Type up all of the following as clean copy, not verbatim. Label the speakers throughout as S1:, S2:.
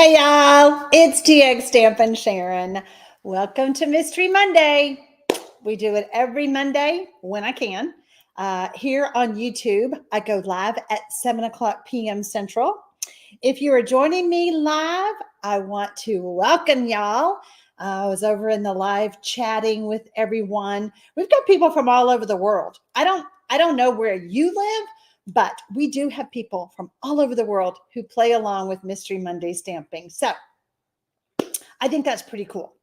S1: Hey y'all, it's TX Stampin' Sharon. Welcome to Mystery Monday. We do it every Monday when I can. Here on YouTube, I go live at 7 o'clock p.m. Central. If you are joining me live, I want to welcome y'all. I was over in the live chatting with everyone. We've got people from all over the world. I don't know where you live, but we do have people from all over the world who play along with Mystery Monday stamping. So I think that's pretty cool,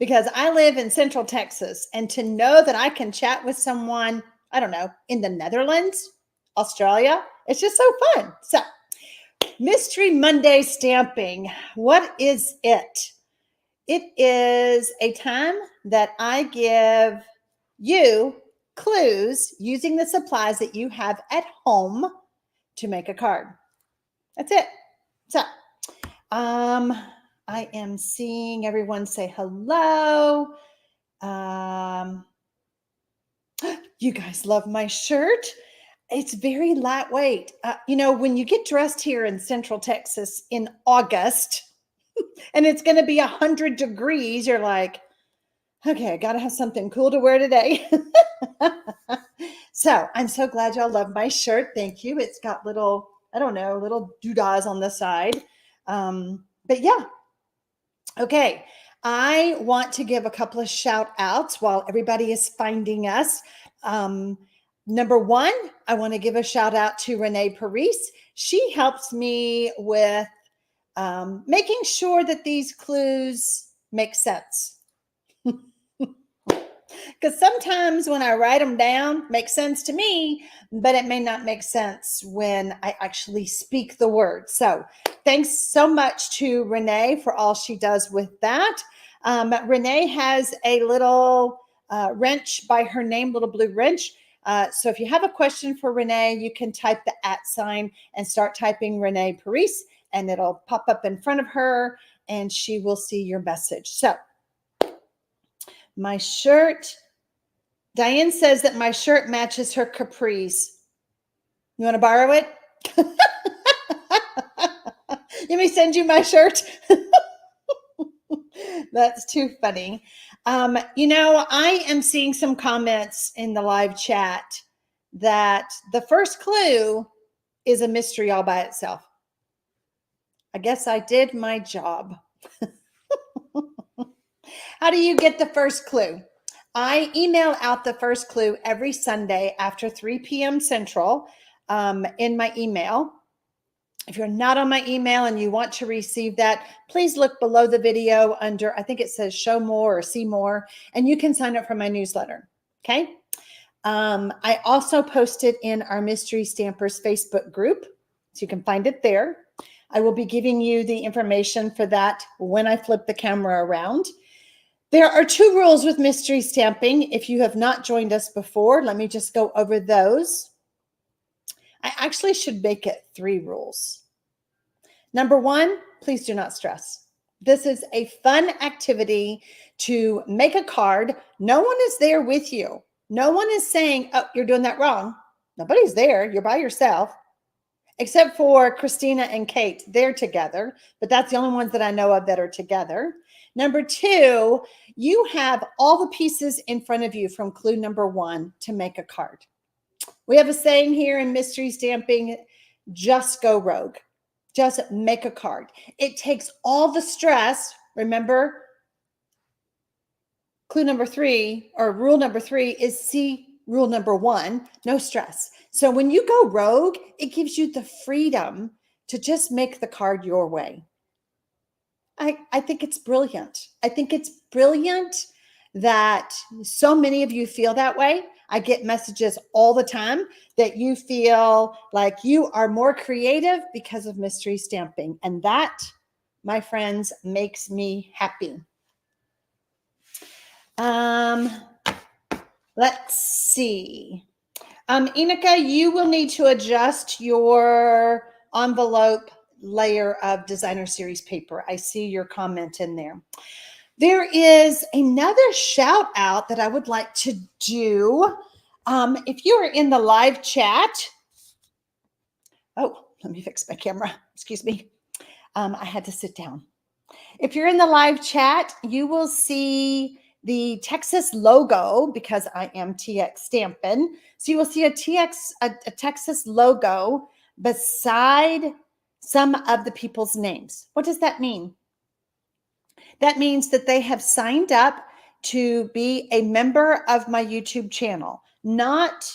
S1: because I live in Central Texas, and to know that I can chat with someone, I don't know, in the Netherlands, Australia, it's just so fun. So Mystery Monday stamping, what is it? It is a time that I give you clues using the supplies that you have at home to make a card. That's it. So, I am seeing everyone say hello. You guys love my shirt. It's very lightweight. When you get dressed here in Central Texas in August and it's going to be 100 degrees, you're like, okay, I got to have something cool to wear today. So I'm so glad y'all love my shirt. Thank you. It's got little, little doodahs on the side. But yeah. Okay. I want to give a couple of shout outs while everybody is finding us. Number one, I want to give a shout out to Renee Paris. She helps me with making sure that these clues make sense. Because sometimes when I write them down, makes sense to me, but it may not make sense when I actually speak the word. So thanks so much to Renee for all she does with that. Renee has a little wrench by her name, little blue wrench. So if you have a question for Renee, you can type the @ and start typing Renee Paris, and it'll pop up in front of her and she will see your message. So my shirt, Diane says that my shirt matches her capris. You want to borrow it? Let me send you my shirt. That's too funny. I am seeing some comments in the live chat that the first clue is a mystery all by itself. I guess I did my job. How do you get the first clue? I email out the first clue every Sunday after 3 p.m. Central in my email. If you're not on my email and you want to receive that, please look below the video under, I think it says show more or see more, and you can sign up for my newsletter. Okay. I also post it in our Mystery Stampers Facebook group, so you can find it there. I will be giving you the information for that when I flip the camera around. There are 2 rules with mystery stamping. If you have not joined us before, let me just go over those. I actually should make it 3 rules. Number 1, please do not stress. This is a fun activity to make a card. No one is there with you. No one is saying, oh, you're doing that wrong. Nobody's there. You're by yourself. Except for Christina and Kate. They're together, but that's the only ones that I know of that are together. Number 2, you have all the pieces in front of you from clue number 1 to make a card. We have a saying here in mystery stamping, just go rogue. Just make a card. It takes all the stress. Remember, clue number 3 or rule number 3 is see rule number 1, no stress. So when you go rogue, it gives you the freedom to just make the card your way. I think it's brilliant. I think it's brilliant that so many of you feel that way. I get messages all the time that you feel like you are more creative because of mystery stamping. And that, my friends, makes me happy. Let's see. Inika, you will need to adjust your envelope layer of designer series paper. I see your comment in there. There is another shout out that I would like to do. If you are in the live chat, oh, let me fix my camera. Excuse me. I had to sit down. If you're in the live chat, you will see the Texas logo because I am TX Stampin'. So you will see a Texas logo beside some of the people's names. What does that mean? That means that they have signed up to be a member of my YouTube channel, not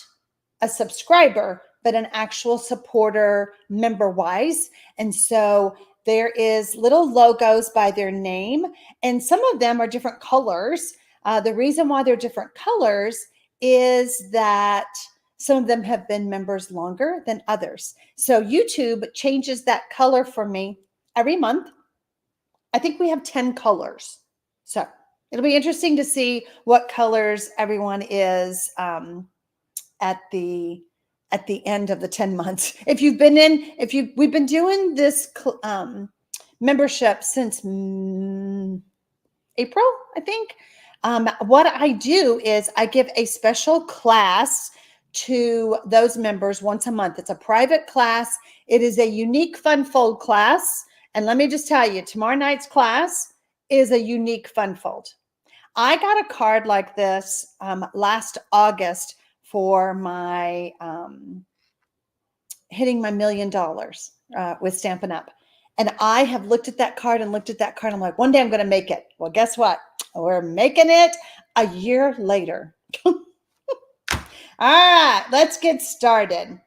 S1: a subscriber, but an actual supporter member wise. And so there is little logos by their name, and some of them are different colors. The reason why they're different colors is that some of them have been members longer than others. So YouTube changes that color for me every month. I think we have 10 colors. So it'll be interesting to see what colors everyone is at the end of the 10 months. We've been doing this membership since April, I think. What I do is I give a special class to those members once a month. It's a private class. It is a unique fun fold class. And let me just tell you, tomorrow night's class is a unique fun fold. I got a card like this last August for my hitting my $1 million with Stampin' Up. And I have looked at that card and looked at that card. I'm like, one day I'm going to make it. Well, guess what? We're making it a year later. All right, let's get started.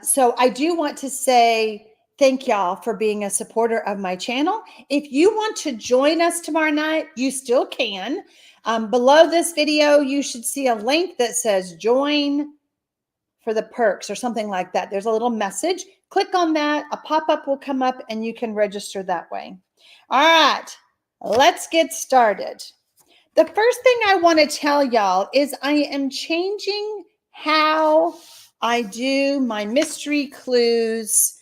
S1: So I do want to say thank y'all for being a supporter of my channel. If you want to join us tomorrow night, you still can. Below this video, you should see a link that says join for the perks or something like that. There's a little message. Click on that. A pop-up will come up and you can register that way. All right, let's get started. The first thing I want to tell y'all is I am changing how I do my mystery clues.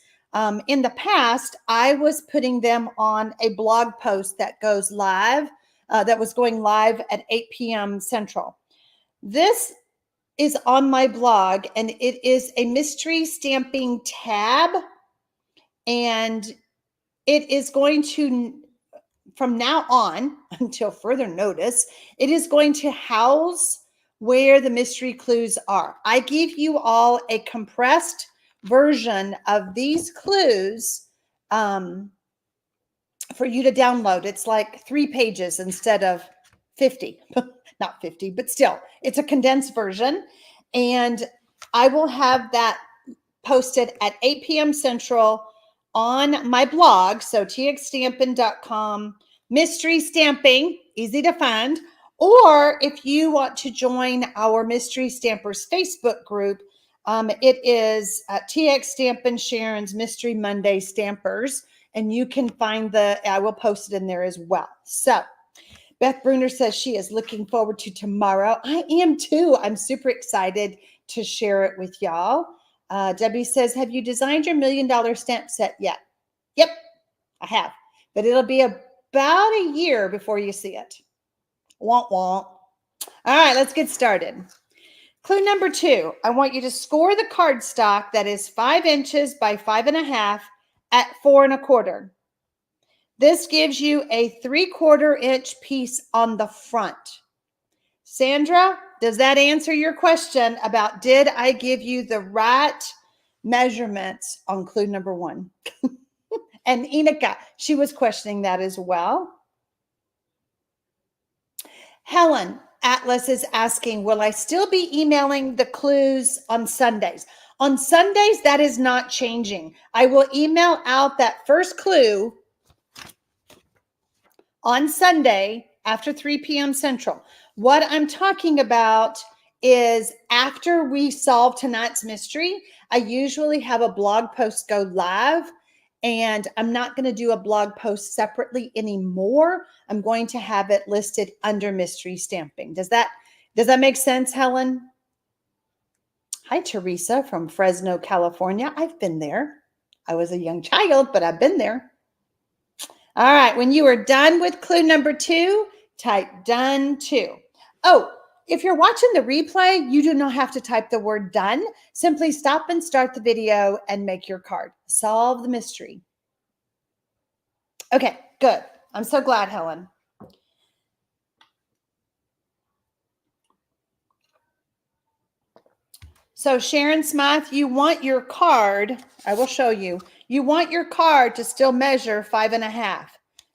S1: In the past, I was putting them on a blog post that goes live, that was going live at 8 p.m. Central. This is on my blog, and it is a mystery stamping tab, and it is going to, from now on until further notice, it is going to house where the mystery clues are. I give you all a compressed version of these clues for you to download. It's like 3 pages instead of 50. Not 50, but still, it's a condensed version. And I will have that posted at 8 p.m. Central on my blog. So txstampin.com, mystery stamping, easy to find. Or if you want to join our Mystery Stampers Facebook group, it is TX Stampin' Sharon's Mystery Monday Stampers. And you can find I will post it in there as well. So Beth Bruner says she is looking forward to tomorrow. I am too. I'm super excited to share it with y'all. Debbie says, have you designed your $1 million stamp set yet? Yep, I have. But it'll be about a year before you see it. Womp womp. All right, let's get started. Clue number 2. I want you to score the cardstock that is 5 inches by 5.5 at 4 1/4. This gives you a 3/4 inch piece on the front. Sandra, does that answer your question about did I give you the right measurements on clue number 1? And Inika, she was questioning that as well. Helen Atlas is asking, will I still be emailing the clues on Sundays? On Sundays, that is not changing. I will email out that first clue on Sunday after 3 p.m. Central. What I'm talking about is after we solve tonight's mystery, I usually have a blog post go live, and I'm not going to do a blog post separately anymore. I'm going to have it listed under mystery stamping. Does that make sense, Helen? Hi, Teresa from Fresno, California. I've been there. I was a young child, but I've been there. All right, when you are done with clue number 2, type done 2. Oh, if you're watching the replay, you do not have to type the word done. Simply stop and start the video and make your card. Solve the mystery. Okay, good. I'm so glad, Helen. So Sharon Smythe, you want your card, I will show you. You want your card to still measure 5.5.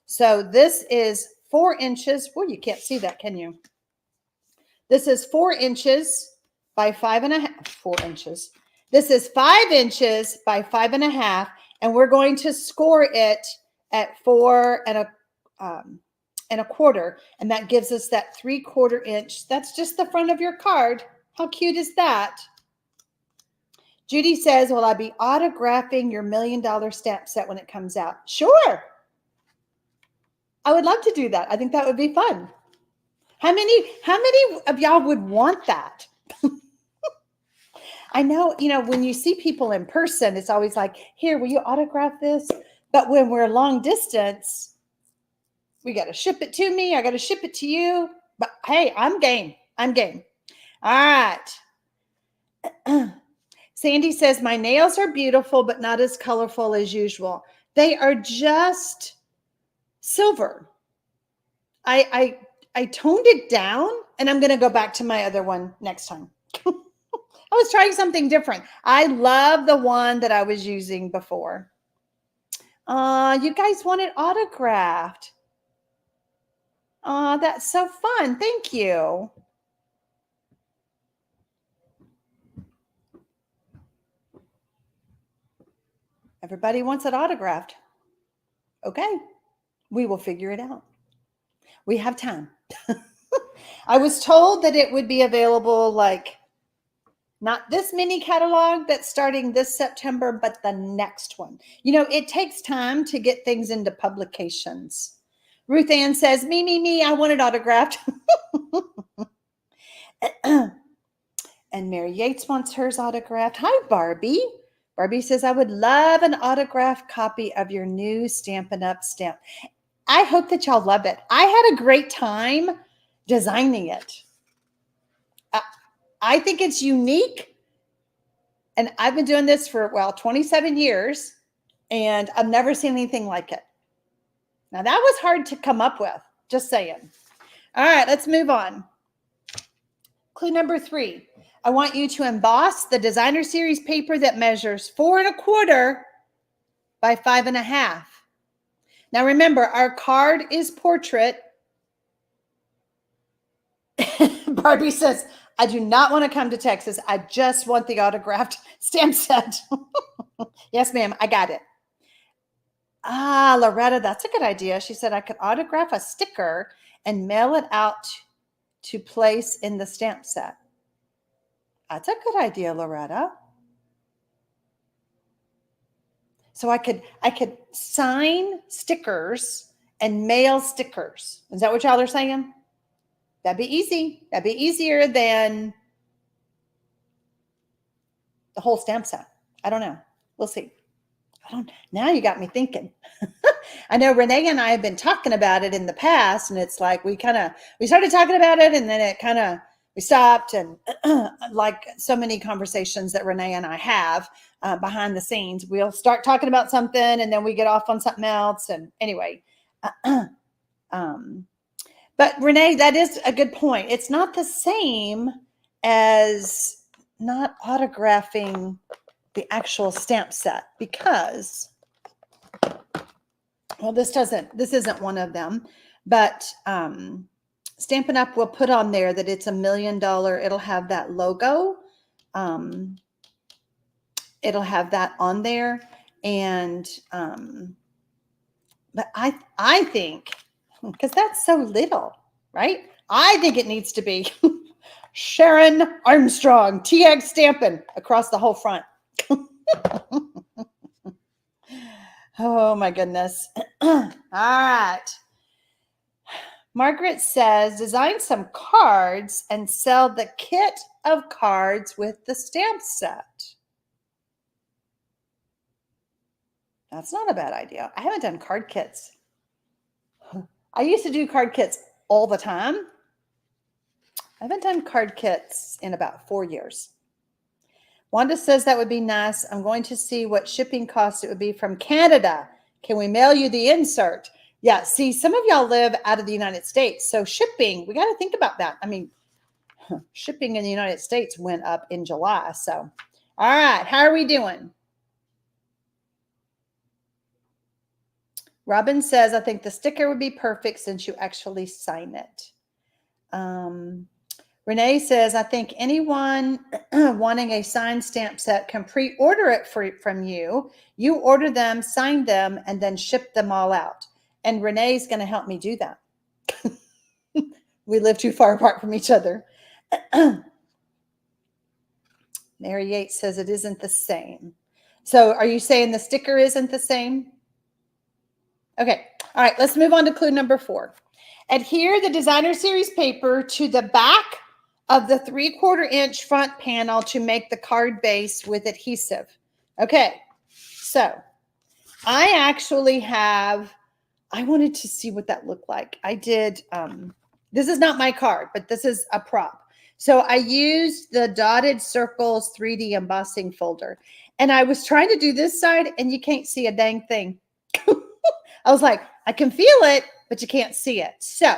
S1: So this is 4 inches. Well, you can't see that, can you? This is 4 inches by 5.5, 4 inches. This is 5 inches by 5.5, and we're going to score it at 4 and a quarter, and that gives us that 3/4 inch. That's just the front of your card. How cute is that? Judy says, will I be autographing your $1 million stamp set when it comes out? Sure. I would love to do that. I think that would be fun. How many of y'all would want that? I know, when you see people in person, it's always like, here, will you autograph this? But when we're long distance, we got to ship it to me. I got to ship it to you. But hey, I'm game. I'm game. All right. Sandy says, my nails are beautiful, but not as colorful as usual. They are just silver. I toned it down, and I'm going to go back to my other one next time. I was trying something different. I love the one that I was using before. You guys want it autographed. That's so fun. Thank you. Everybody wants it autographed. Okay, we will figure it out. We have time. I was told that it would be available, like, not this mini catalog that's starting this September, but the next one. It takes time to get things into publications. Ruth Ann says, me, I want it autographed. And Mary Yates wants hers autographed. Hi, Barbie. Barbie says, I would love an autographed copy of your new Stampin' Up stamp. I hope that y'all love it. I had a great time designing it. I think it's unique. And I've been doing this for, 27 years, and I've never seen anything like it. Now, that was hard to come up with, just saying. All right, let's move on. Clue number 3. I want you to emboss the designer series paper that measures 4.25 by 5.5. Now, remember, our card is portrait. Barbie says, I do not want to come to Texas. I just want the autographed stamp set. Yes, ma'am, I got it. Loretta, that's a good idea. She said I could autograph a sticker and mail it out to place in the stamp set. That's a good idea, Loretta. So I could sign stickers and mail stickers. Is that what y'all are saying? That'd be easy. That'd be easier than the whole stamp set. I don't know. We'll see. Now you got me thinking. I know Renee and I have been talking about it in the past, and it's like we started talking about it, and then we stopped, and like so many conversations that Renee and I have behind the scenes, we'll start talking about something, and then we get off on something else. And anyway, but Renee, that is a good point. It's not the same as not autographing the actual stamp set, because, this isn't one of them, but Stampin' Up will put on there that it's $1 million. It'll have that logo. It'll have that on there. And, but I think, because that's so little, right? I think it needs to be Sharon Armstrong, TX Stampin' across the whole front. Oh my goodness. All right. Margaret says, design some cards and sell the kit of cards with the stamp set. That's not a bad idea. I haven't done card kits. I used to do card kits all the time. I haven't done card kits in about 4 years. Wanda says that would be nice. I'm going to see what shipping cost it would be from Canada. Can we mail you the insert? Yeah, see, some of y'all live out of the United States. So shipping, we got to think about that. I mean, shipping in the United States went up in July. So, all right, how are we doing? Robin says, I think the sticker would be perfect since you actually sign it. Renee says, I think anyone wanting a signed stamp set can pre-order it from you. You order them, sign them, and then ship them all out. And Renee's going to help me do that. We live too far apart from each other. Mary Yates says it isn't the same. So are you saying the sticker isn't the same? Okay. All right. Let's move on to clue number 4. Adhere the designer series paper to the back of the 3/4 inch front panel to make the card base with adhesive. Okay. So I actually have, I wanted to see what that looked like. I did, this is not my card, but this is a prop. So I used the Dotted Circles 3D embossing folder, and I was trying to do this side and you can't see a dang thing. I was like, I can feel it, but you can't see it. So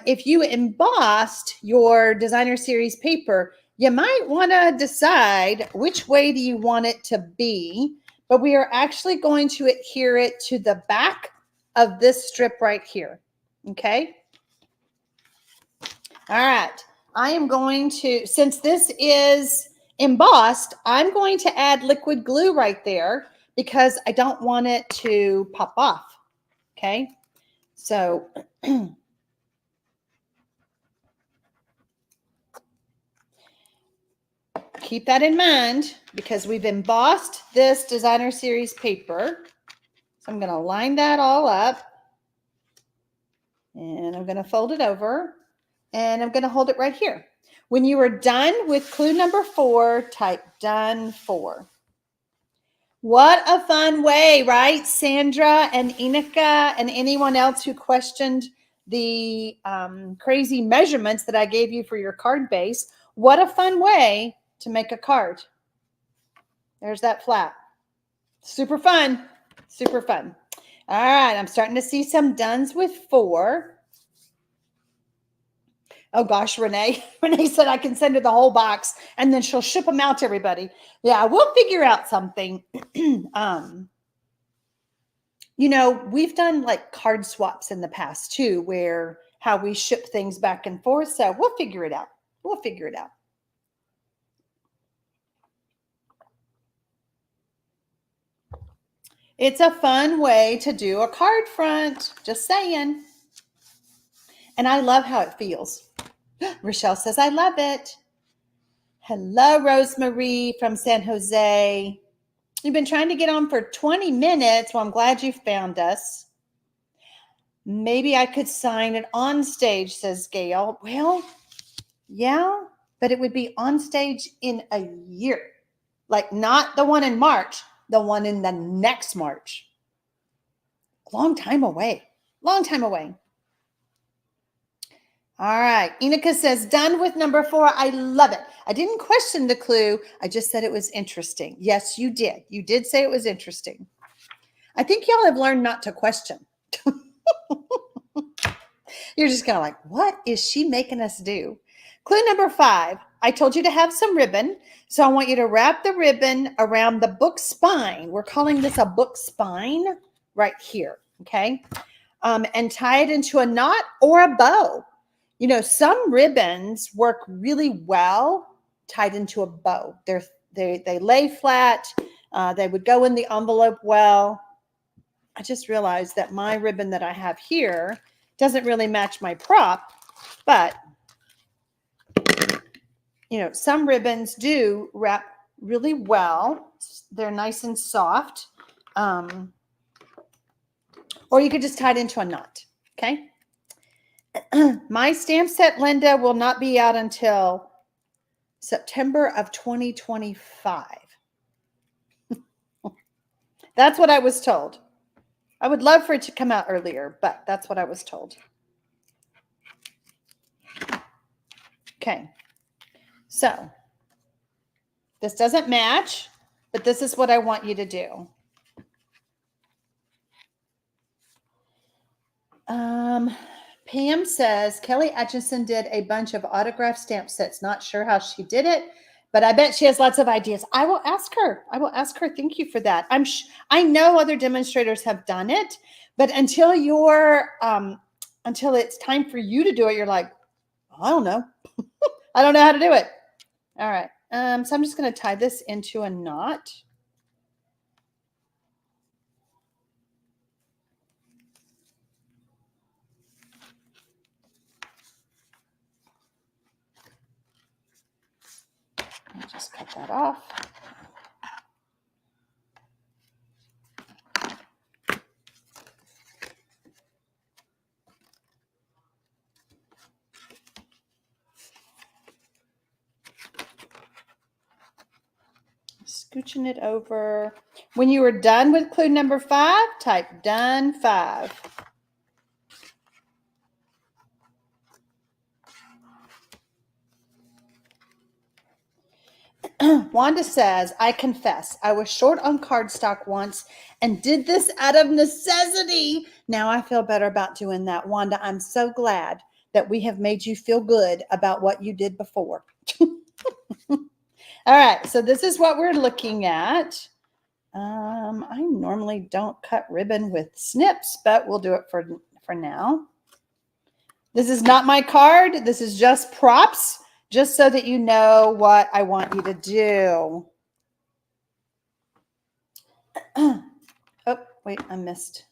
S1: if you embossed your designer series paper, you might want to decide which way do you want it to be, but we are actually going to adhere it to the back of this strip right here. Okay. All right. I am going to, since this is embossed, I'm going to add liquid glue right there because I don't want it to pop off. Okay. So keep that in mind because we've embossed this designer series paper. So I'm going to line that all up and I'm going to fold it over and I'm going to hold it right here. When you are done with clue number 4, type done for. What a fun way, right? Sandra and Inika and anyone else who questioned the crazy measurements that I gave you for your card base. What a fun way to make a card. There's that flap. Super fun. Super fun. All right. I'm starting to see some dones with 4. Oh gosh, Renee. Renee said I can send her the whole box and then she'll ship them out to everybody. Yeah, we'll figure out something. You know, we've done like card swaps in the past too, where how we ship things back and forth. So we'll figure it out. We'll figure it out. It's a fun way to do a card front. Just saying. And I love how it feels. Rochelle says, I love it. Hello, Rosemary from San Jose. You've been trying to get on for 20 minutes. Well, I'm glad you found us. Maybe I could sign it on stage, says Gail. Well, yeah, but it would be on stage in a year. Like not the one in March, the one in the next March. Long time away. Long time away. All right. Inika says, done with number 4. I love it. I didn't question the clue. I just said it was interesting. Yes, you did. You did say it was interesting. I think y'all have learned not to question. You're just kind of like, what is she making us do? Clue number 5. I told you to have some ribbon. So I want you to wrap the ribbon around the book spine. We're calling this a book spine right here. Okay. And tie it into a knot or a bow. You know, some ribbons work really well tied into a bow. They lay flat. They would go in the envelope well. I just realized that my ribbon that I have here doesn't really match my prop, but you know, some ribbons do wrap really well. They're nice and soft. Or you could just tie it into a knot. Okay. My stamp set, Linda, will not be out until September of 2025. That's what I was told. I would love for it to come out earlier, but that's what I was told. Okay. So this doesn't match, but this is what I want you to do. Pam says, Kelly Atchison did a bunch of autograph stamp sets. Not sure how she did it, but I bet she has lots of ideas. I will ask her. Thank you for that. I know other demonstrators have done it, but until it's time for you to do it, you're like, I don't know. I don't know how to do it. All right. So I'm just going to tie this into a knot. I'll just cut that off. Scooching it over. When you are done with clue number 5, type done 5. Wanda says, I confess, I was short on cardstock once and did this out of necessity. Now I feel better about doing that. Wanda, I'm so glad that we have made you feel good about what you did before. All right, so this is what we're looking at. I normally don't cut ribbon with snips, but we'll do it for now. This is not my card. This is just props, just so that you know what I want you to do. Oh, wait, I missed.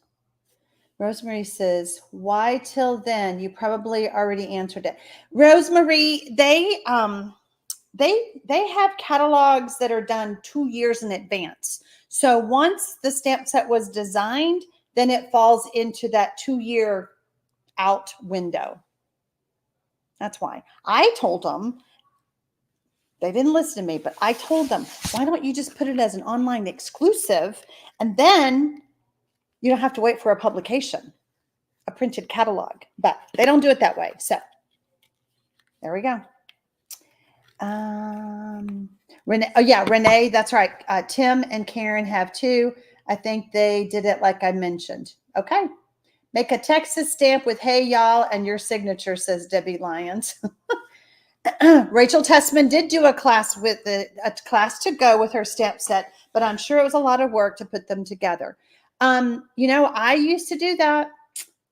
S1: Rosemary says, why till then? You probably already answered it. Rosemary, they have catalogs that are done 2 years in advance. So once the stamp set was designed, then it falls into that 2-year out window. That's why. I told them, they didn't listen to me, but I told them, why don't you just put it as an online exclusive, and then you don't have to wait for a publication, a printed catalog. But they don't do it that way. So there we go. Renee, oh yeah, Renee, that's right. Tim and Karen have too. I think they did it like I mentioned. Okay. Make a Texas stamp with hey y'all and your signature, says Debbie Lyons. Rachel Tessman did do a class to go with her stamp set, but I'm sure it was a lot of work to put them together. I used to do that.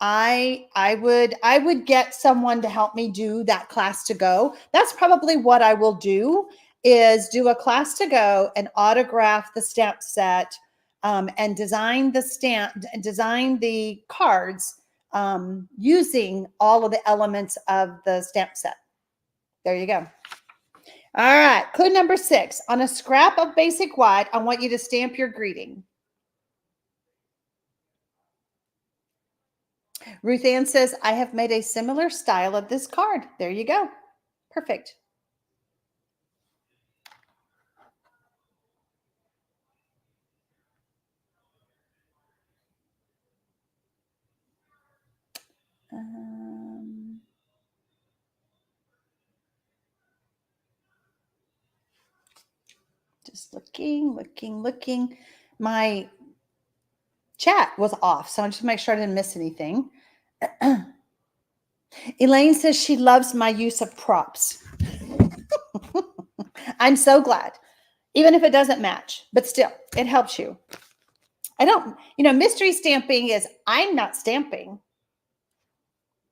S1: I would get someone to help me do that class to go. That's probably what I will do, is do a class to go and autograph the stamp set, and design the cards, using all of the elements of the stamp set. There you go. All right. Clue number 6. On a scrap of basic white, I want you to stamp your greeting. Ruth Ann says, I have made a similar style of this card. There you go. Perfect. Just looking. My chat was off, so I just make sure I didn't miss anything. Elaine says she loves my use of props. I'm so glad, even if it doesn't match, but still, it helps you. Mystery stamping is I'm not stamping.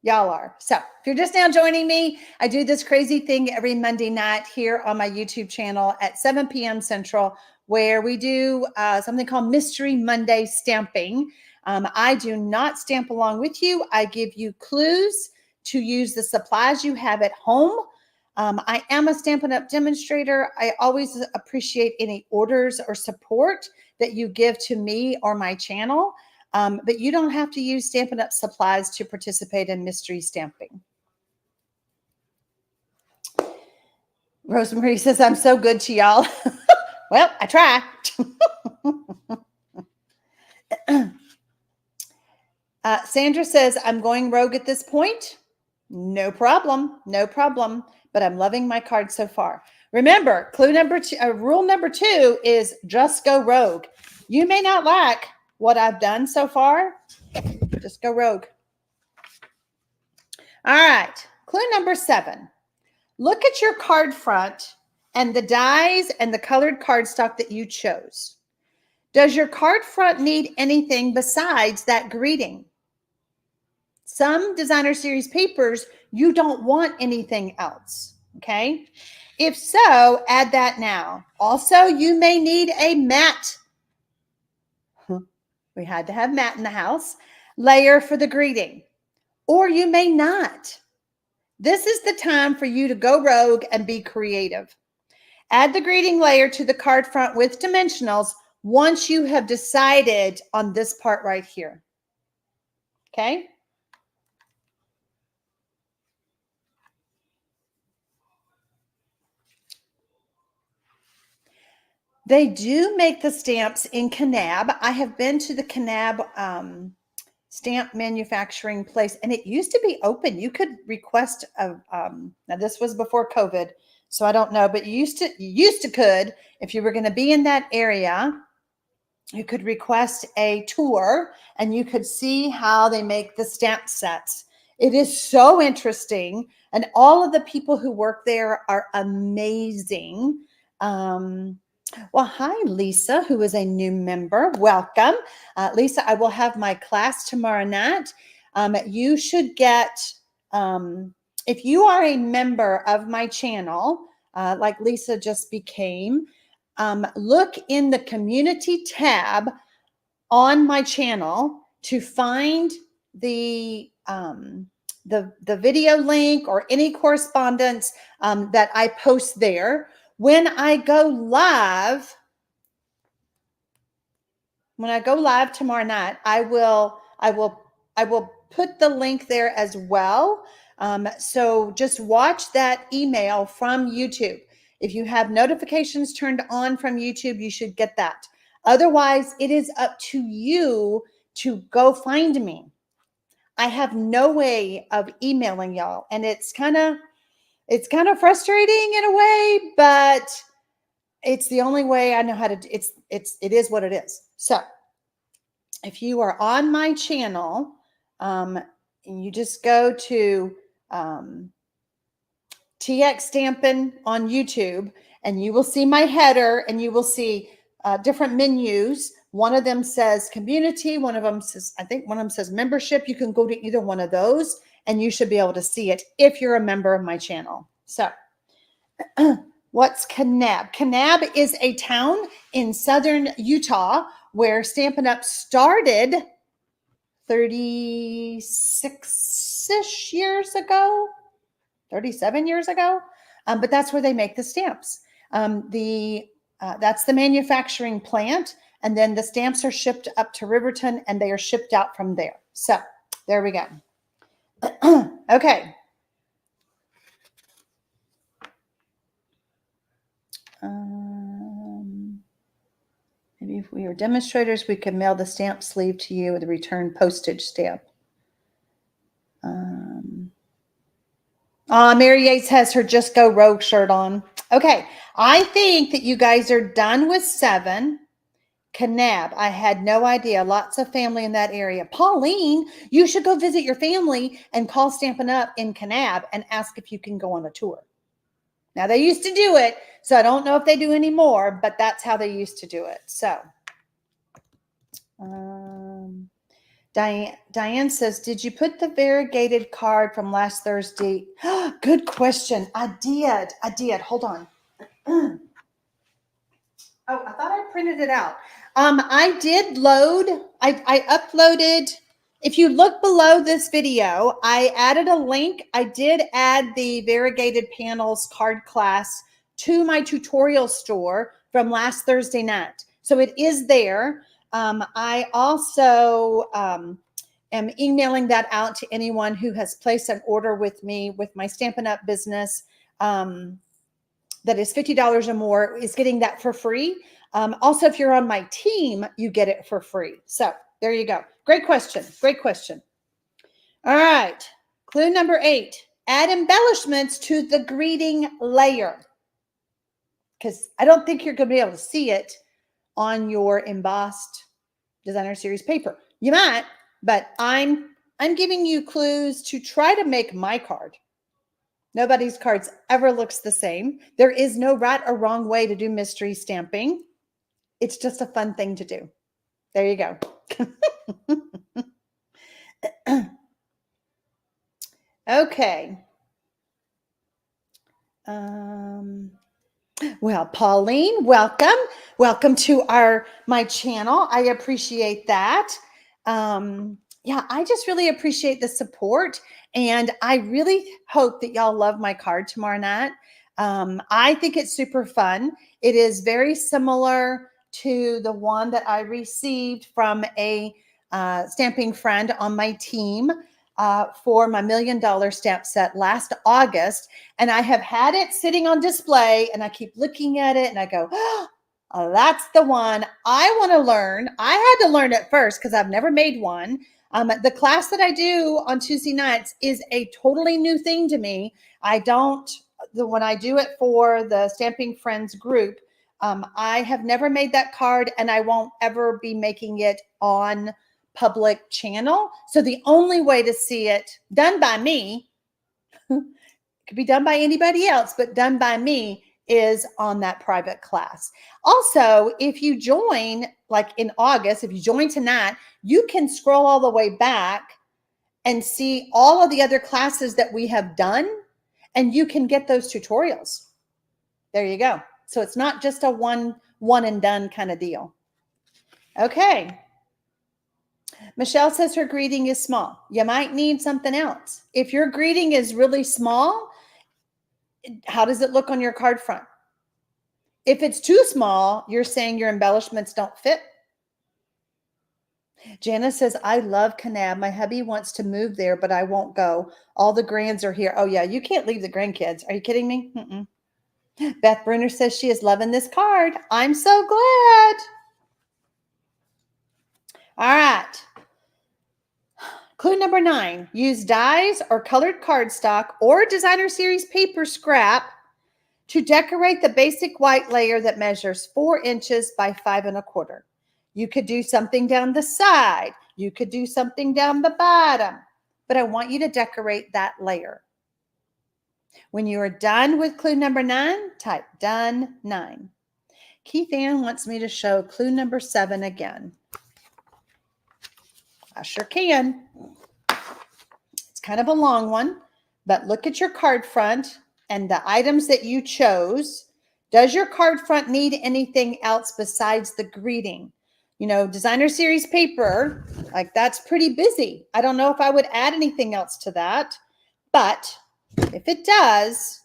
S1: Y'all are. So if you're just now joining me, I do this crazy thing every Monday night here on my YouTube channel at 7 p.m. Central, where we do something called Mystery Monday Stamping. I do not stamp along with you. I give you clues to use the supplies you have at home. I am a Stampin' Up! Demonstrator. I always appreciate any orders or support that you give to me or my channel. But you don't have to use Stampin' Up! Supplies to participate in mystery stamping. Rosemary says, I'm so good to y'all. Well, I try. Sandra says, I'm going rogue at this point. No problem. No problem. But I'm loving my card so far. Remember, clue number two, rule number 2 is just go rogue. You may not like what I've done so far. Just go rogue. All right. Clue number 7. Look at your card front and the dies and the colored cardstock that you chose. Does your card front need anything besides that greeting? Some designer series papers, you don't want anything else, okay? If so, add that now. Also, you may need a matte. We had to have matte in the house. Layer for the greeting. Or you may not. This is the time for you to go rogue and be creative. Add the greeting layer to the card front with dimensionals once you have decided on this part right here. Okay? They do make the stamps in Kanab. I have been to the Kanab stamp manufacturing place, and it used to be open. You could request a now this was before COVID, so I don't know, but you used to could, if you were going to be in that area, you could request a tour and you could see how they make the stamp sets. It is so interesting, and all of the people who work there are amazing. Well, hi, Lisa, who is a new member. Welcome. Lisa, I will have my class tomorrow night. You should get, if you are a member of my channel, like Lisa just became, look in the community tab on my channel to find the video link or any correspondence that I post there. When I go live tomorrow night, I will put the link there as well. So just watch that email from YouTube. If you have notifications turned on from YouTube, you should get that. Otherwise, it is up to you to go find me. I have no way of emailing y'all, and it's kind of frustrating in a way, but it's the only way I know how to do it. It is what it is. So if you are on my channel, and you just go to TX Stampin' on YouTube, and you will see my header, and you will see different menus. One of them says community. One of them says, I think one of them says membership. You can go to either one of those, and you should be able to see it if you're a member of my channel. So what's Kanab? Kanab is a town in southern Utah where Stampin' Up! Started 36-ish years ago, 37 years ago. But that's where they make the stamps. That's the manufacturing plant. And then the stamps are shipped up to Riverton, and they are shipped out from there. So there we go. Okay. Maybe if we are demonstrators, we could mail the stamp sleeve to you with a return postage stamp. Mary Yates has her Just Go Rogue shirt on. Okay, I think that you guys are done with 7. Kanab, I had no idea. Lots of family in that area. Pauline, you should go visit your family and call Stampin' Up! In Kanab and ask if you can go on a tour. Now, they used to do it, so I don't know if they do anymore, but that's how they used to do it. So, Diane says, did you put the variegated card from last Thursday? Good question. I did. Hold on. Oh, I thought I printed it out. I did load. I uploaded. If you look below this video, I added a link. I did add the variegated panels card class to my tutorial store from last Thursday night. So it is there. I also am emailing that out to anyone who has placed an order with me with my Stampin' Up! Business that is $50 or more, is getting that for free. Also, if you're on my team, you get it for free. So there you go. Great question. Great question. All right. Clue number 8, add embellishments to the greeting layer. Because I don't think you're going to be able to see it on your embossed designer series paper. You might, but I'm giving you clues to try to make my card. Nobody's cards ever looks the same. There is no right or wrong way to do mystery stamping. It's just a fun thing to do. There you go. Okay. Well, Pauline, welcome. Welcome to my channel. I appreciate that. Yeah, I just really appreciate the support, and I really hope that y'all love my card tomorrow night. I think it's super fun. It is very similar to the one that I received from a stamping friend on my team for my $1 million stamp set last August. And I have had it sitting on display, and I keep looking at it and I go, oh, that's the one I want to learn. I had to learn it first because I've never made one. The class that I do on Tuesday nights is a totally new thing to me. When I do it for the Stamping Friends group, I have never made that card, and I won't ever be making it on public channel. So the only way to see it done by me, could be done by anybody else, but done by me, is on that private class. Also, if you join like in August, if you join tonight, you can scroll all the way back and see all of the other classes that we have done, and you can get those tutorials. There you go. So it's not just a one and done kind of deal. Okay. Michelle says her greeting is small. You might need something else. If your greeting is really small, how does it look on your card front? If it's too small, you're saying your embellishments don't fit. Jana says, I love Kanab. My hubby wants to move there, but I won't go. All the grands are here. Oh, yeah, you can't leave the grandkids. Are you kidding me? Mm-mm. Beth Brunner says she is loving this card. I'm so glad. All right. Clue number 9, use dies or colored cardstock or designer series paper scrap to decorate the basic white layer that measures 4 inches by 5 1/4. You could do something down the side. You could do something down the bottom, but I want you to decorate that layer. When you are done with clue number 9, type done 9. Keith Ann wants me to show clue number 7 again. I sure can. It's kind of a long one, but look at your card front and the items that you chose. Does your card front need anything else besides the greeting? You know, designer series paper, like that's pretty busy. I don't know if I would add anything else to that, but if it does,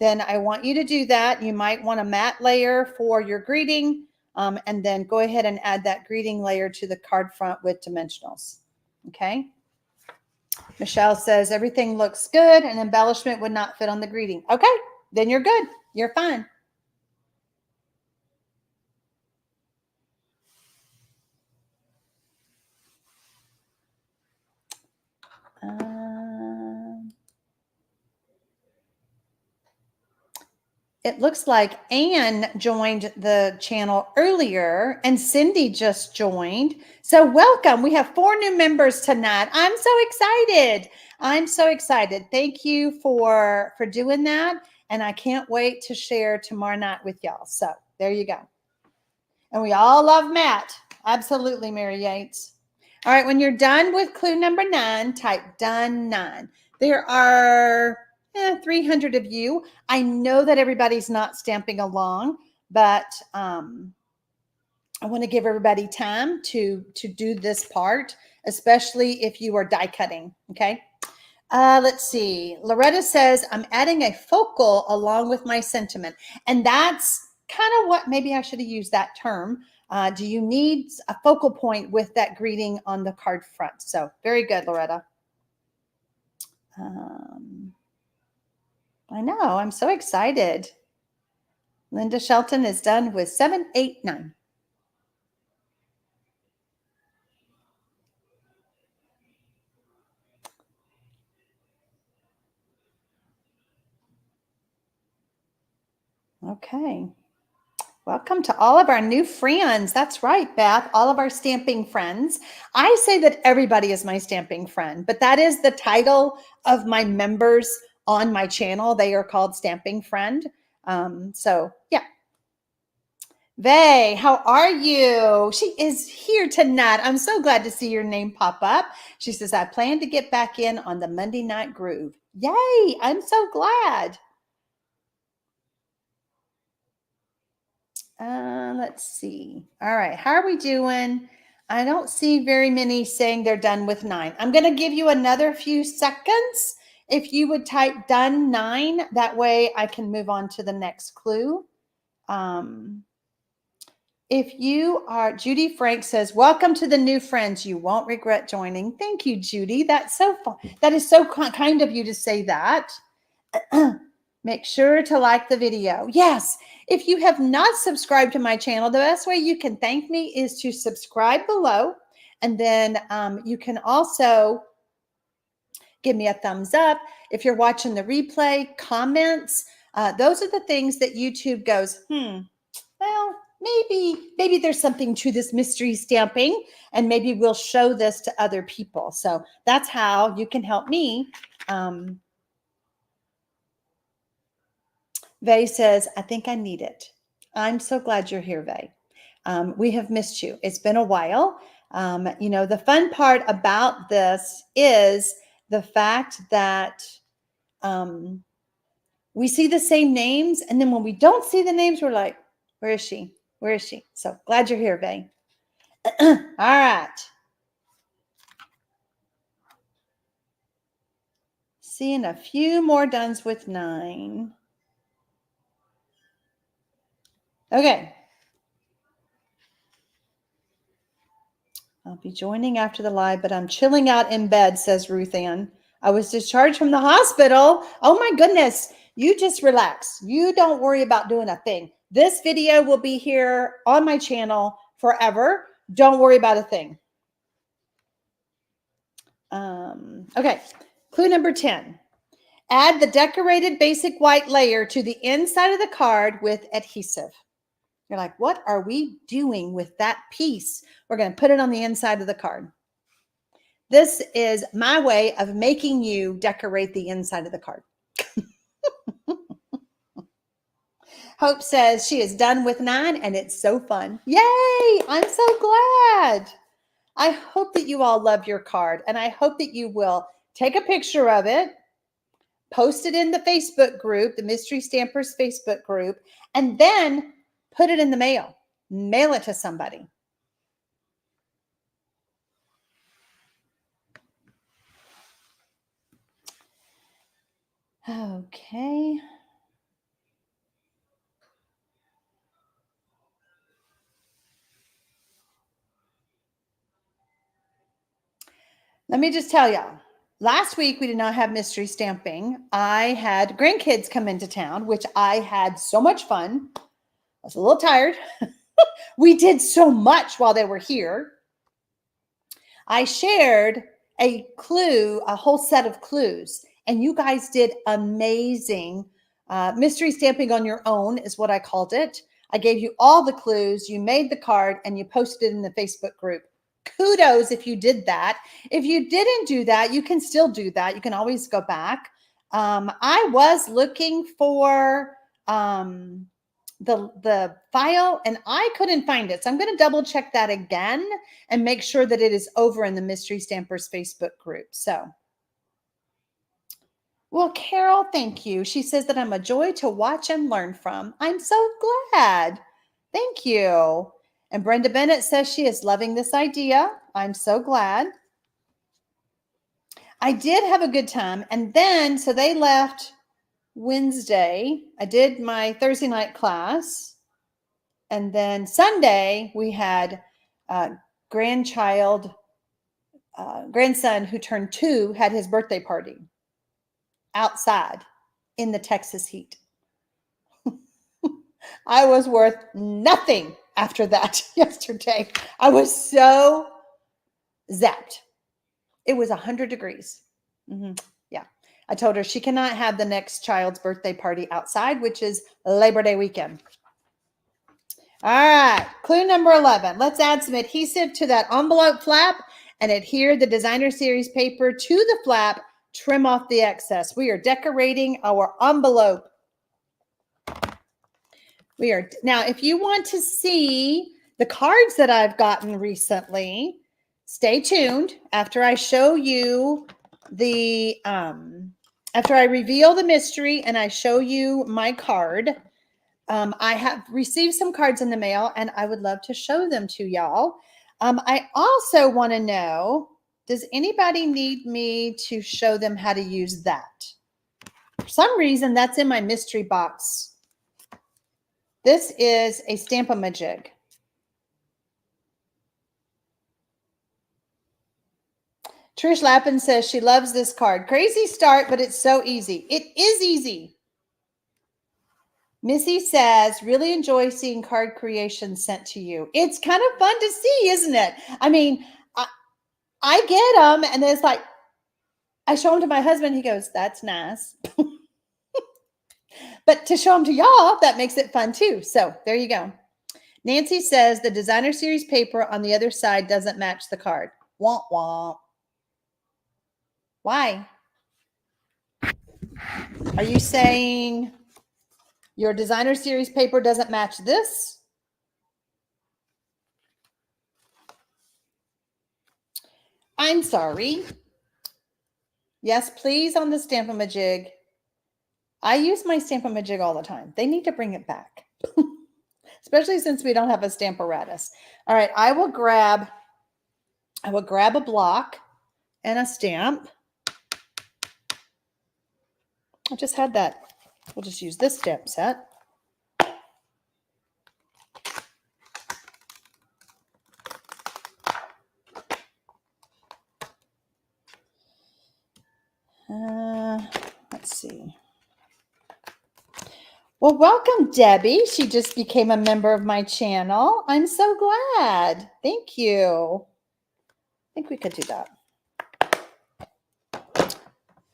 S1: then I want you to do that. You might want a matte layer for your greeting, and then go ahead and add that greeting layer to the card front with dimensionals. Okay. Michelle says everything looks good. An embellishment would not fit on the greeting. Okay, then you're good. You're fine. It looks like Anne joined the channel earlier and Cindy just joined. So welcome. We have 4 new members tonight. I'm so excited. I'm so excited. Thank you for doing that. And I can't wait to share tomorrow night with y'all. So there you go. And we all love Matt. Absolutely, Mary Yates. All right, when you're done with clue number 9, type done 9. There are 300 of you. I know that everybody's not stamping along, but I want to give everybody time to do this part, especially if you are die cutting, okay? Let's see. Loretta says, I'm adding a focal along with my sentiment. And that's kind of what, maybe I should have used that term. Do you need a focal point with that greeting on the card front? So very good, Loretta. I know, I'm so excited. Linda Shelton is done with 7, 8, 9. Okay. Welcome to all of our new friends. That's right, Beth. All of our stamping friends. I say that everybody is my stamping friend, but that is the title of my members on my channel. They are called Stamping Friend. So yeah. Vay, how are you? She is here tonight. I'm so glad to see your name pop up. She says, I plan to get back in on the Monday night groove. Yay, I'm so glad. Let's see. All right, how are we doing? I don't see very many saying they're done with 9. I'm going to give you another few seconds. If you would type done 9, that way I can move on to the next clue. If you are, Judy Frank says, welcome to the new friends. You won't regret joining. Thank you, Judy. That's so fun. That is so kind of you to say that. Make sure to like the video. Yes, if you have not subscribed to my channel, the best way you can thank me is to subscribe below. And then you can also give me a thumbs up. If you're watching the replay, comments, those are the things that YouTube goes, well, maybe there's something to this mystery stamping, and maybe we'll show this to other people. So that's how you can help me. Vay says, I think I need it. I'm so glad you're here, Vay. We have missed you. It's been a while. You know, the fun part about this is the fact that we see the same names, and then when we don't see the names, we're like, where is she? Where is she? So glad you're here, Vay. All right. Seeing a few more dones with 9. Okay. I'll be joining after the live, but I'm chilling out in bed, says Ruth Ann. I was discharged from the hospital. Oh my goodness. You just relax. You don't worry about doing a thing. This video will be here on my channel forever. Don't worry about a thing. Okay. Clue number 10. Add the decorated basic white layer to the inside of the card with adhesive. You're like, what are we doing with that piece? We're going to put it on the inside of the card. This is my way of making you decorate the inside of the card. Hope says she is done with 9 and it's so fun. Yay! I'm so glad. I hope that you all love your card, and I hope that you will take a picture of it, post it in the Facebook group, the Mystery Stampers Facebook group, and then put it in the mail. Mail it to somebody. Okay. Let me just tell y'all, last week we did not have mystery stamping. I had grandkids come into town, which I had so much fun. I was a little tired. We did so much while they were here. I shared a clue, a whole set of clues, and you guys did amazing. Mystery stamping on your own is what I called it. I gave you all the clues. You made the card and you posted it in the Facebook group. Kudos if you did that. If you didn't do that, you can still do that. You can always go back. I was looking for the file and I couldn't find it. So I'm going to double check that again and make sure that it is over in the Mystery Stampers Facebook group. So, well, Carol, thank you. She says that I'm a joy to watch and learn from. I'm so glad. Thank you. And Brenda Bennett says she is loving this idea. I'm so glad. I did have a good time. And then, so they left Wednesday. I did my Thursday night class. And then Sunday, we had grandson who turned 2, had his birthday party outside in the Texas heat. I was worth nothing after that yesterday. I was so zapped. It was 100 degrees. Yeah. I told her she cannot have the next child's birthday party outside, which is Labor Day weekend. All right, clue number 11. Let's add some adhesive to that envelope flap and adhere the designer series paper to the flap. Trim off the excess. We are decorating our envelope. Now, if you want to see the cards that I've gotten recently, stay tuned. After I show you after I reveal the mystery and I show you my card, I have received some cards in the mail and I would love to show them to y'all. I also want to know, does anybody need me to show them how to use that? For some reason, that's in my mystery box. This is a Stamp-A-Majig. Trish Lappin says she loves this card. Crazy start, but it's so easy. It is easy. Missy says, really enjoy seeing card creations sent to you. It's kind of fun to see, isn't it? I mean, I get them, and it's like, I show them to my husband. He goes, that's nice. But to show them to y'all, that makes it fun too. So there you go. Nancy says the designer series paper on the other side doesn't match the card. Womp womp. Why? Are you saying your designer series paper doesn't match this? I'm sorry. Yes, please, on the Stamp-A-Majig. I use my Stamp-A-Majig all the time. They need to bring it back, especially since we don't have a Stamp-A-Ratus. All right, I will grab a block and a stamp. I just had that. We'll just use this stamp set. Let's see. Well, welcome, Debbie. She just became a member of my channel. I'm so glad. Thank you. I think we could do that.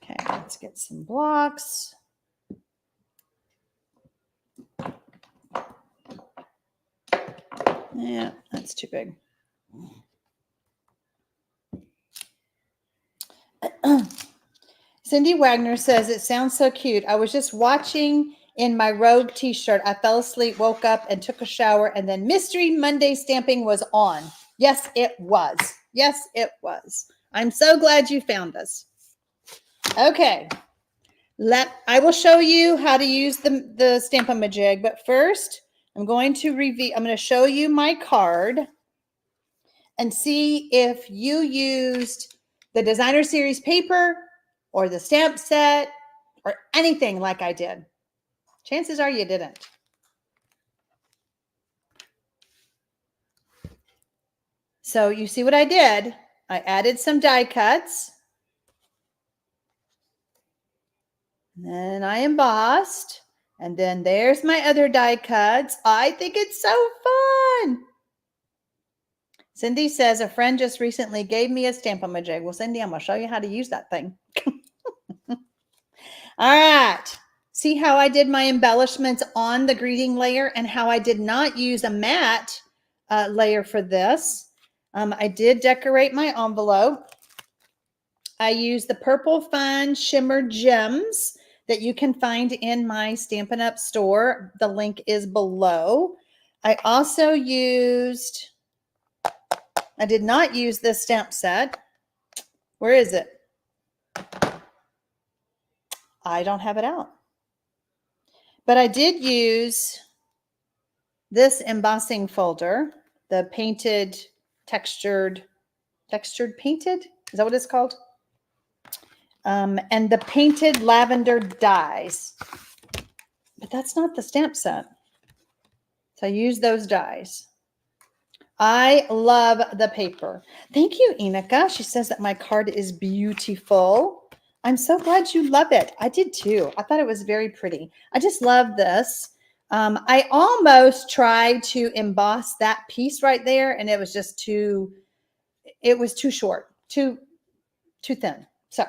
S1: Okay, let's get some blocks. Yeah, that's too big. Cindy Wagner says, it sounds so cute. I was just watching in my robe t-shirt. I fell asleep, woke up and took a shower, and then Mystery Monday stamping was on. Yes, it was. Yes, it was. I'm so glad you found us. Okay. I will show you how to use the Stamp-A-Majig, but first I'm going to show you my card and see if you used the designer series paper or the stamp set or anything like I did. Chances are you didn't. So you see what I did? I added some die cuts. And then I embossed. And then there's my other die cuts. I think it's so fun. Cindy says, a friend just recently gave me a Stamp-A-Majig. Well, Cindy, I'm going to show you how to use that thing. All right. See how I did my embellishments on the greeting layer and how I did not use a matte layer for this. I did decorate my envelope. I used the Purple Fun Shimmer Gems that you can find in my Stampin' Up store. The link is below. I also I did not use this stamp set. Where is it? I don't have it out. But I did use this embossing folder, the painted, textured painted? Is that what it's called? And the painted lavender dies. But that's not the stamp set. So I use those dies. I love the paper. Thank you, Inika. She says that my card is beautiful. I'm so glad you love it. I did too. I thought it was very pretty. I just love this. I almost tried to emboss that piece right there, and it was just too short, too thin. So,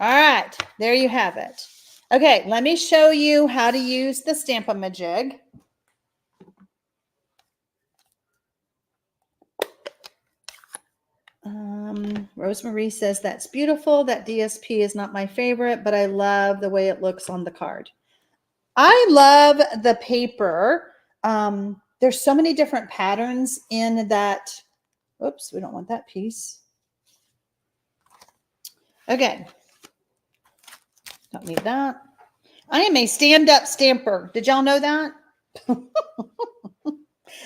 S1: All right, there you have it. Okay, let me show you how to use the Stamp-A-Majig. Rosemarie says, that's beautiful. That DSP is not my favorite, but I love the way it looks on the card. I love the paper. There's so many different patterns in that. Oops, we don't want that piece. Okay. Don't need that. I am a stand-up stamper. Did y'all know that?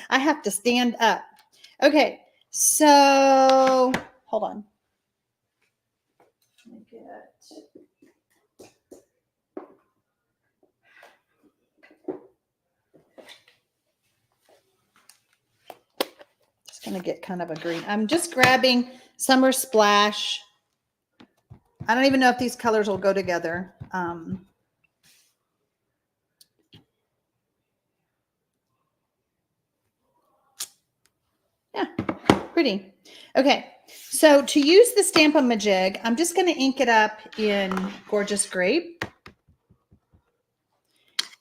S1: I have to stand up. Okay, so hold on. Let me get... Just going to get kind of a green. I'm just grabbing Summer Splash. I don't even know if these colors will go together. Yeah, pretty. Okay, so to use the Stamp-A-Majig, I'm just going to ink it up in Gorgeous Grape.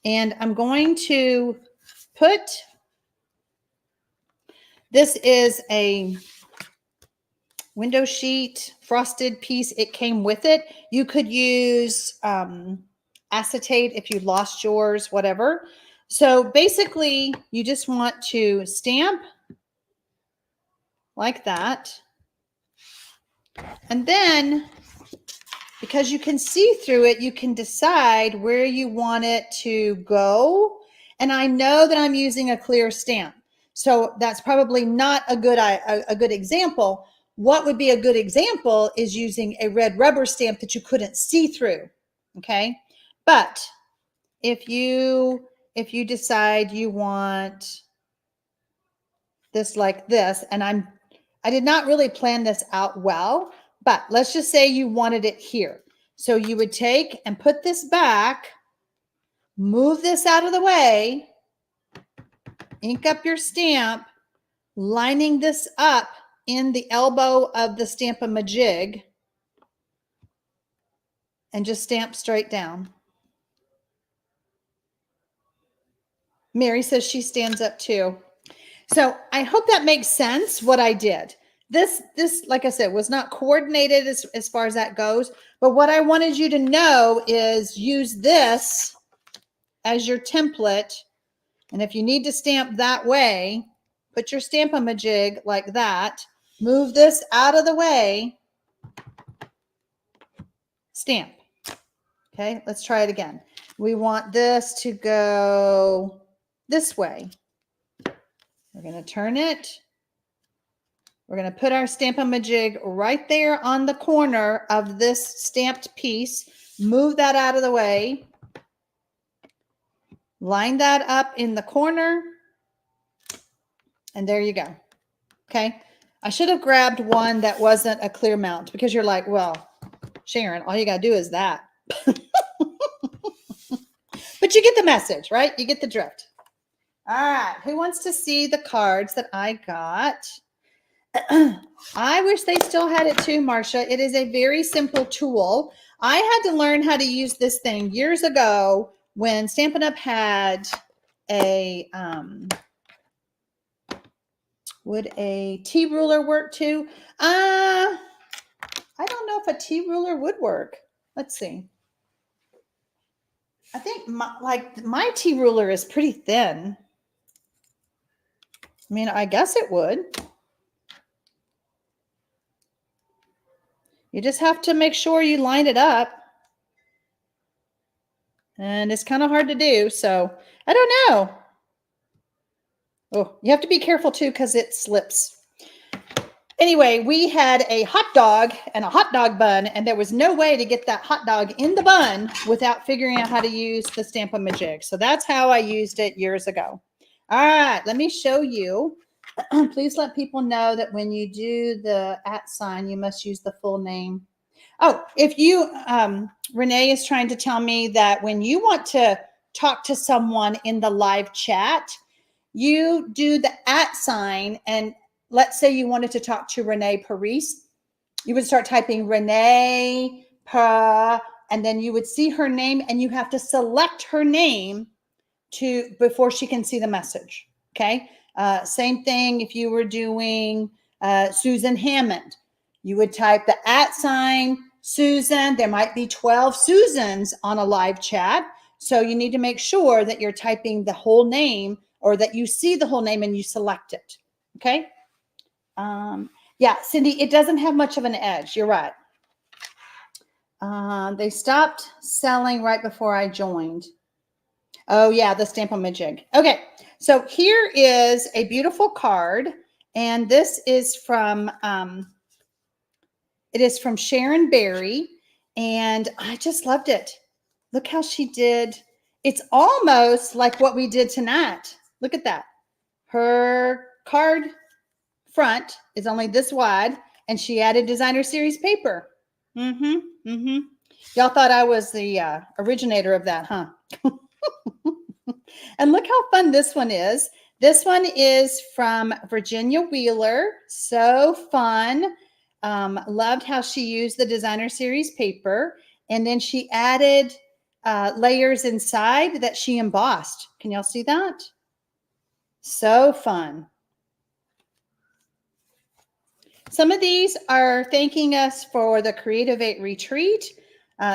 S1: And I'm going to put, this is a window sheet frosted piece. It came with it. You could use acetate if you lost yours, whatever. So basically, you just want to stamp like that. And then, because you can see through it, you can decide where you want it to go. And I know that I'm using a clear stamp, so that's probably not a good example. What would be a good example is using a red rubber stamp that you couldn't see through. Okay, but if you decide you want this like this, and I did not really plan this out well, but let's just say you wanted it here. So you would take and put this back, move this out of the way, ink up your stamp, lining this up in the elbow of the Stamp-A-Majig, and just stamp straight down. Mary says she stands up too. So I hope that makes sense what I did. This, like I said, was not coordinated as far as that goes. But what I wanted you to know is use this as your template. And if you need to stamp that way, put your Stamp-A-Majig like that. Move this out of the way. Stamp. Okay, let's try it again. We want this to go this way. We're going to turn it. We're going to put our Stamp-A-Majig right there on the corner of this stamped piece. Move that out of the way. Line that up in the corner. And there you go. Okay. I should have grabbed one that wasn't a clear mount, because you're like, well, Sharon, all you got to do is that. But you get the message, right? You get the drift. All right. Who wants to see the cards that I got? I wish they still had it too, Marcia. It is a very simple tool. I had to learn how to use this thing years ago when Stampin' Up! Had a, would a T-ruler work too? I don't know if a T-ruler would work. Let's see. I think my T-ruler is pretty thin. I mean, I guess it would. You just have to make sure you line it up. And it's kind of hard to do, so I don't know. Oh, you have to be careful too, because it slips. Anyway, we had a hot dog and a hot dog bun, and there was no way to get that hot dog in the bun without figuring out how to use the Stamp-A-Majig. So that's how I used it years ago. All right, let me show you. Please let people know that when you do the @ sign, you must use the full name. Oh, if you, Renee is trying to tell me that when you want to talk to someone in the live chat, you do the @ sign, and let's say you wanted to talk to Renee Paris, you would start typing Renee and then you would see her name, and you have to select her name before she can see the message. Okay. Same thing if you were doing Susan Hammond. You would type the @ Susan. There might be 12 Susans on a live chat. So you need to make sure that you're typing the whole name, or that you see the whole name and you select it. Okay. Yeah, Cindy, it doesn't have much of an edge. You're right. They stopped selling right before I joined. Oh yeah, the Stamp-O-Majig. Okay, so here is a beautiful card, and this is from it is from Sharon Berry, and I just loved it. Look how she did. It's almost like what we did tonight. Look at that. Her card front is only this wide, and she added designer series paper. Y'all thought I was the originator of that, huh? And look how fun this one is. This one is from Virginia Wheeler. So fun. Loved how she used the designer series paper. And then she added layers inside that she embossed. Can y'all see that? So fun. Some of these are thanking us for the Creative 8 retreat.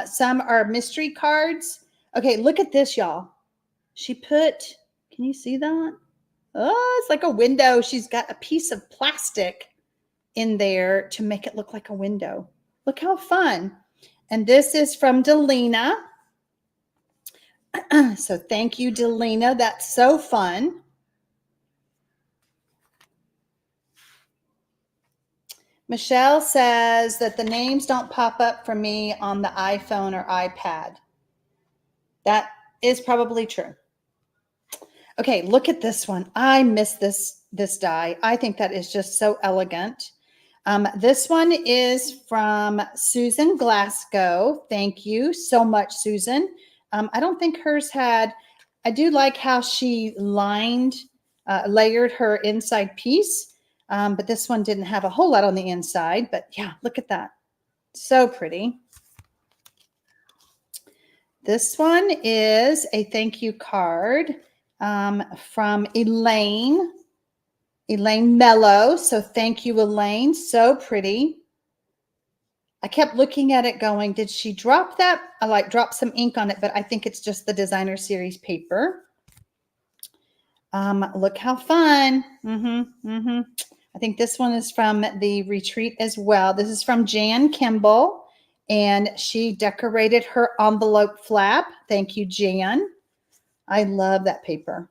S1: Some are mystery cards. Okay, look at this, y'all. She put, can you see that? Oh, it's like a window. She's got a piece of plastic in there to make it look like a window. Look how fun. And this is from Delina. So thank you, Delina. That's so fun. Michelle says that the names don't pop up for me on the iPhone or iPad. That is probably true. Okay, look at this one. I miss this die. I think that is just so elegant. This one is from Susan Glasgow. Thank you so much, Susan. I don't think hers had, I do like how she layered her inside piece, but this one didn't have a whole lot on the inside. But yeah, look at that. So pretty. This one is a thank you card from Elaine Mello. So thank you, Elaine. So pretty. I kept looking at it going, did she drop that? I like drop some ink on it, but I think it's just the designer series paper. Look how fun. I think this one is from the retreat as well. This is from Jan Kimball, and she decorated her envelope flap. Thank you, Jan. I love that paper.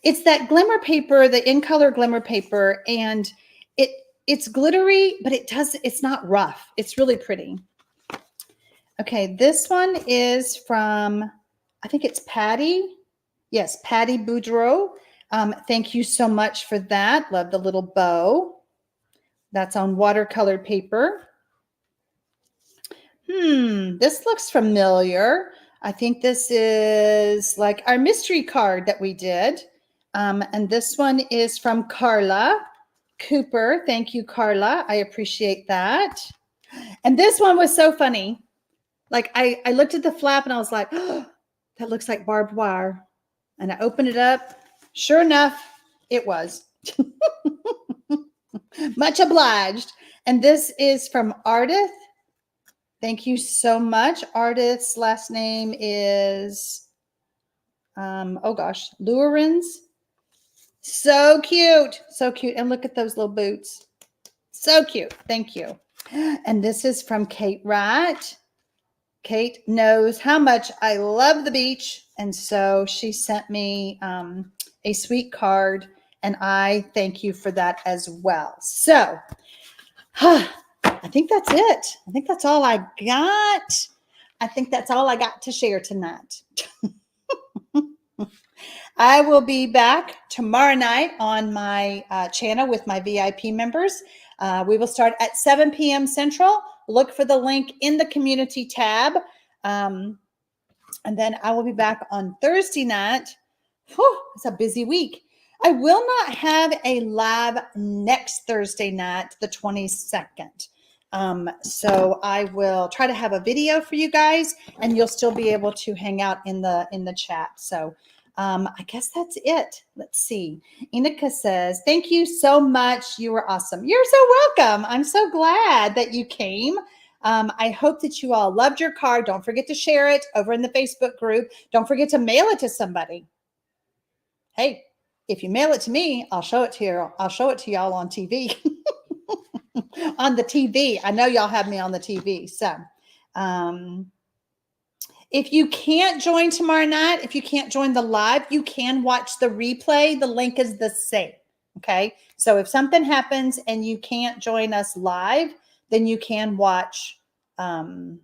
S1: It's that glimmer paper, the in color glimmer paper, and it's glittery, but it's not rough. It's really pretty. Okay, this one is from, I think it's Patty. Yes, Patty Boudreau. Thank you so much for that. Love the little bow. That's on watercolor paper. This looks familiar. I think this is like our mystery card that we did. And this one is from Carla Cooper. Thank you, Carla. I appreciate that. And this one was so funny. Like I looked at the flap and I was like, oh, that looks like barbed wire. And I opened it up. Sure enough, it was. Much obliged. And this is from Ardith. Thank you so much. Ardith's last name is, oh gosh, Lurens. So cute. So cute. And look at those little boots. So cute. Thank you. And this is from Kate Wright. Kate knows how much I love the beach. And so she sent me a sweet card. And I thank you for that as well. So I think that's it. I think that's all I got. I think that's all I got to share tonight. I will be back tomorrow night on my channel with my VIP members. We will start at 7 p.m. Central. Look for the link in the community tab. And then I will be back on Thursday night. Whew, it's a busy week. I will not have a live next Thursday night, the 22nd. So I will try to have a video for you guys, and you'll still be able to hang out in the chat. So I guess that's it. Let's see. Inika says, thank you so much. You were awesome. You're so welcome. I'm so glad that you came. I hope that you all loved your card. Don't forget to share it over in the Facebook group. Don't forget to mail it to somebody. Hey, if you mail it to me, I'll show it to you. I'll show it to y'all on TV. On the TV. I know y'all have me on the TV. So if you can't join tomorrow night, if you can't join the live, you can watch the replay. The link is the same. Okay. So if something happens and you can't join us live, then you can watch the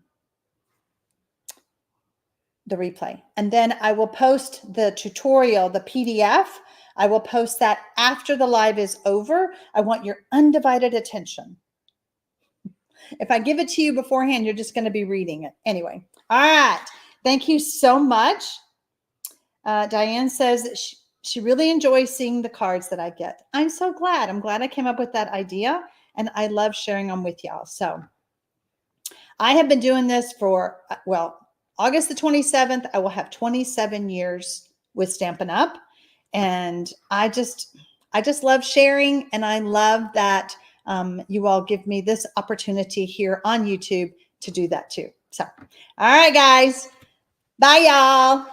S1: replay. And then I will post the tutorial, the PDF. I will post that after the live is over. I want your undivided attention. If I give it to you beforehand, you're just going to be reading it. Anyway. All right. Thank you so much. Diane says she really enjoys seeing the cards that I get. I'm so glad. I'm glad I came up with that idea, and I love sharing them with y'all. So I have been doing this for, well, August the 27th, I will have 27 years with Stampin' Up. And I just love sharing, and I love that you all give me this opportunity here on YouTube to do that too. So, all right, guys. Bye, y'all.